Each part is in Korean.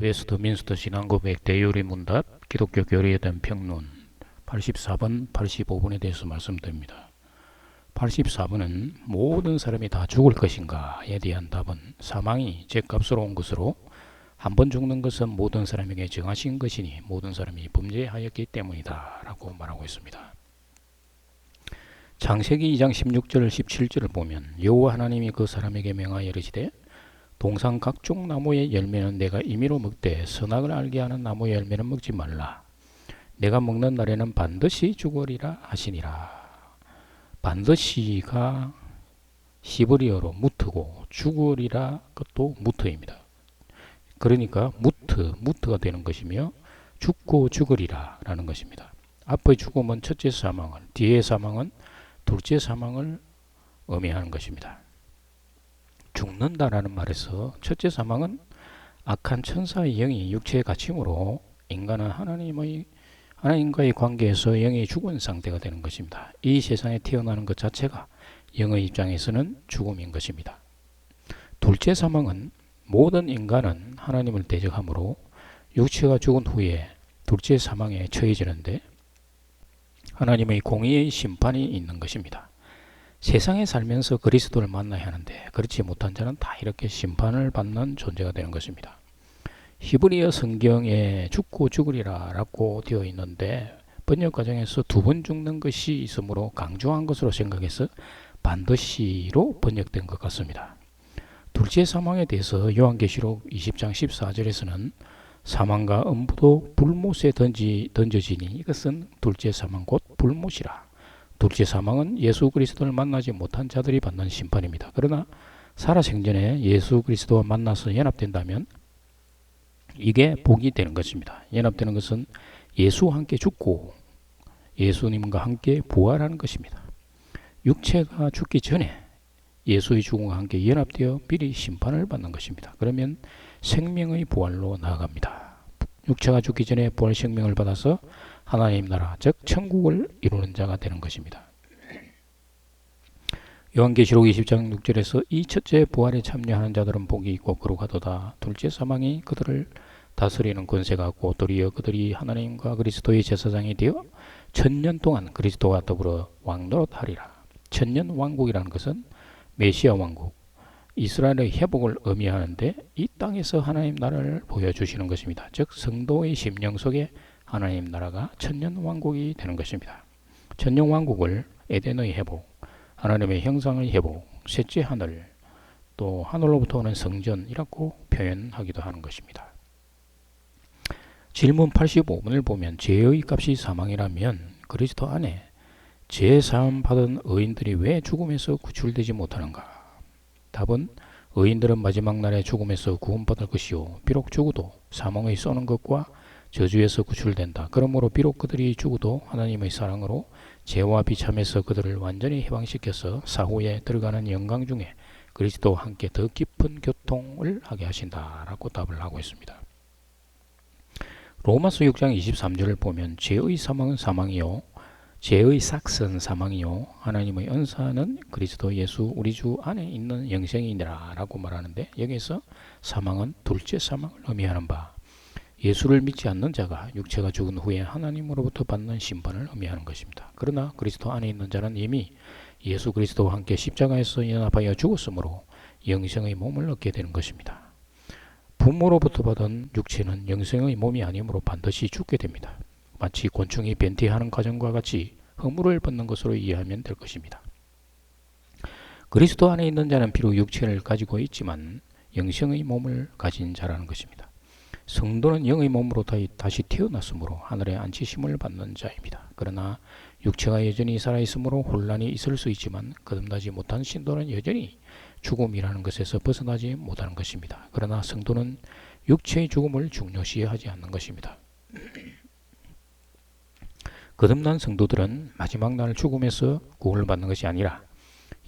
웨스트민스터 신앙고백 대요리 문답 기독교 교리에 대한 평론 84번, 85번에 대해서 말씀드립니다. 84번은 모든 사람이 다 죽을 것인가에 대한 답은 사망이 죗값으로 온 것으로 한 번 죽는 것은 모든 사람에게 정하신 것이니 모든 사람이 범죄하였기 때문이다 라고 말하고 있습니다. 창세기 2장 16절 17절을 보면 여호와 하나님이 그 사람에게 명하여 이르시되 동산 각종 나무의 열매는 내가 임의로 먹되 선악을 알게 하는 나무의 열매는 먹지 말라. 내가 먹는 날에는 반드시 죽으리라 하시니라. 반드시가 히브리어로 무트고 죽으리라 그것도 무트입니다. 그러니까 무트가 되는 것이며 죽고 죽으리라 라는 것입니다. 앞의 죽음은 첫째 사망을, 뒤의 사망은 둘째 사망을 의미하는 것입니다. 죽는다라는 말에서 첫째 사망은 악한 천사의 영이 육체에 갇힘으로 인간은 하나님과의 관계에서 영이 죽은 상태가 되는 것입니다. 이 세상에 태어나는 것 자체가 영의 입장에서는 죽음인 것입니다. 둘째 사망은 모든 인간은 하나님을 대적함으로 육체가 죽은 후에 둘째 사망에 처해지는데 하나님의 공의의 심판이 있는 것입니다. 세상에 살면서 그리스도를 만나야 하는데 그렇지 못한 자는 다 이렇게 심판을 받는 존재가 되는 것입니다. 히브리어 성경에 죽고 죽으리라 라고 되어 있는데 번역 과정에서 두 번 죽는 것이 있으므로 강조한 것으로 생각해서 반드시로 번역된 것 같습니다. 둘째 사망에 대해서 요한계시록 20장 14절에서는 사망과 음부도 불못에 던져지니 이것은 둘째 사망 곧 불못이라. 둘째 사망은 예수 그리스도를 만나지 못한 자들이 받는 심판입니다. 그러나 살아생전에 예수 그리스도와 만나서 연합된다면 이게 복이 되는 것입니다. 연합되는 것은 예수와 함께 죽고 예수님과 함께 부활하는 것입니다. 육체가 죽기 전에 예수의 죽음과 함께 연합되어 미리 심판을 받는 것입니다. 그러면 생명의 부활로 나아갑니다. 육체가 죽기 전에 부활 생명을 받아서 하나님 나라 즉 천국을 이루는 자가 되는 것입니다. 요한계시록 20장 6절에서 이 첫째 부활에 참여하는 자들은 복이 있고 거룩하도다. 둘째 사망이 그들을 다스리는 권세가 있고 도리어 그들이 하나님과 그리스도의 제사장이 되어 천년 동안 그리스도와 더불어 왕노릇하리라. 천년 왕국이라는 것은 메시아 왕국, 이스라엘의 회복을 의미하는데 이 땅에서 하나님 나라를 보여주시는 것입니다. 즉 성도의 심령 속에 하나님 나라가 천년 왕국이 되는 것입니다. 천년 왕국을 에덴의 회복, 하나님의 형상의 회복, 셋째 하늘, 또 하늘로부터 오는 성전이라고 표현하기도 하는 것입니다. 질문 85번을 보면 죄의 값이 사망이라면 그리스도 안에 죄 사함 받은 의인들이 왜 죽음에서 구출되지 못하는가? 답은 의인들은 마지막 날에 죽음에서 구원받을 것이요 비록 죽어도 사망의 쏘는 것과 저주에서 구출된다. 그러므로 비록 그들이 죽어도 하나님의 사랑으로 죄와 비참에서 그들을 완전히 해방시켜서 사후에 들어가는 영광 중에 그리스도와 함께 더 깊은 교통을 하게 하신다라고 답을 하고 있습니다. 로마서 6장 23절을 보면 죄의 사망은 사망이요 죄의 삭은 사망이요 하나님의 은사는 그리스도 예수 우리 주 안에 있는 영생이니라 라고 말하는데 여기서 사망은 둘째 사망을 의미하는 바 예수를 믿지 않는 자가 육체가 죽은 후에 하나님으로부터 받는 심판을 의미하는 것입니다. 그러나 그리스도 안에 있는 자는 이미 예수 그리스도와 함께 십자가에서 연합하여 죽었으므로 영생의 몸을 얻게 되는 것입니다. 부모로부터 받은 육체는 영생의 몸이 아니므로 반드시 죽게 됩니다. 마치 곤충이 변태하는 과정과 같이 허물을 벗는 것으로 이해하면 될 것입니다. 그리스도 안에 있는 자는 비록 육체를 가지고 있지만 영생의 몸을 가진 자라는 것입니다. 성도는 영의 몸으로 다시 태어났으므로 하늘에 앉히심을 받는 자입니다. 그러나 육체가 여전히 살아있으므로 혼란이 있을 수 있지만 거듭나지 못한 신도는 여전히 죽음이라는 것에서 벗어나지 못하는 것입니다. 그러나 성도는 육체의 죽음을 중요시하지 않는 것입니다. 거듭난 성도들은 마지막 날 죽음에서 구원을 받는 것이 아니라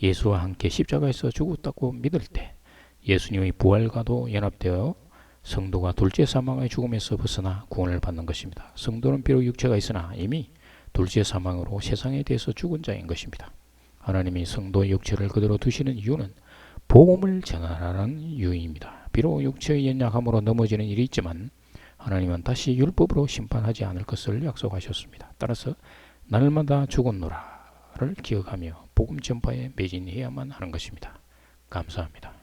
예수와 함께 십자가에서 죽었다고 믿을 때 예수님의 부활과도 연합되어 성도가 둘째 사망의 죽음에서 벗어나 구원을 받는 것입니다. 성도는 비록 육체가 있으나 이미 둘째 사망으로 세상에 대해서 죽은 자인 것입니다. 하나님이 성도의 육체를 그대로 두시는 이유는 복음을 전하라는 이유입니다. 비록 육체의 연약함으로 넘어지는 일이 있지만 하나님은 다시 율법으로 심판하지 않을 것을 약속하셨습니다. 따라서 날마다 죽었노라를 기억하며 복음 전파에 매진해야만 하는 것입니다. 감사합니다.